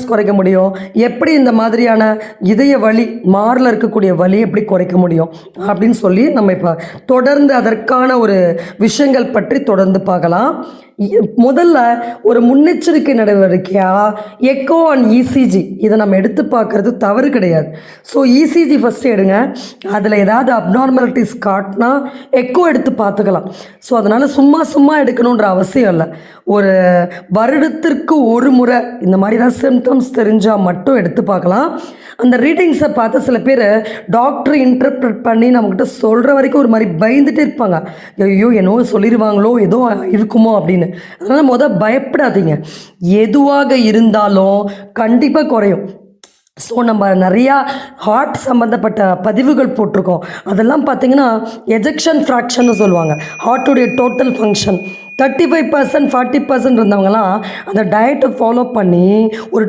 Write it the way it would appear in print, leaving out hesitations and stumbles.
குறைக்க முடியும், எப்படி இந்த மாதிரியான இதய வலி மாரில் இருக்கக்கூடிய வலி எப்படி குறைக்க முடியும் அப்படின்னு சொல்லி நம்ம இப்போ தொடர்ந்து அதற்கான ஒரு விஷயங்கள் பற்றி தொடர்ந்து பார்க்கலாம். முதல்ல ஒரு முன்னெச்சரிக்கை நடவடிக்கையாக எக்கோ அண்ட் இசிஜி இதை நம்ம எடுத்து பார்க்கறது தவறு கிடையாது. ஸோ இசிஜி ஃபஸ்ட்டு எடுங்க. அதில் ஏதாவது அப்நார்மாலிட்டிஸ் காட்டினா எக்கோ எடுத்து பார்த்துக்கலாம். ஸோ அதனால் சும்மா எடுக்கணுன்ற அவசியம் இல்லை. ஒரு வருடத்திற்கு ஒரு முறை இந்த மாதிரி தான் சிம்டம்ஸ் தெரிஞ்சால் மட்டும் எடுத்து பார்க்கலாம். அந்த ரீடிங்ஸை பார்த்து சில பேர் டாக்டர் இன்டர்ப்ரெட் பண்ணி நம்மக்கிட்ட சொல்கிற வரைக்கும் ஒரு மாதிரி பயந்துகிட்டே இருப்பாங்க. ஐயோ என்னவோ சொல்லிடுவாங்களோ ஏதோ இருக்குமோ அப்படின்னு. அதனால் பயப்படாதீங்க. எதுவாக இருந்தாலும் கண்டிப்பாக குறையும். ஸோ நம்ம நிறையா ஹார்ட் சம்மந்தப்பட்ட பதிவுகள் போட்டிருக்கோம். அதெல்லாம் பார்த்திங்கன்னா எஜெக்ஷன் ஃப்ராக்ஷன்னு சொல்லுவாங்க. ஹார்ட்டுடைய டோட்டல் ஃபங்க்ஷன் 35% 40% இருந்தவங்கலாம் அந்த டயட்டை ஃபாலோ பண்ணி ஒரு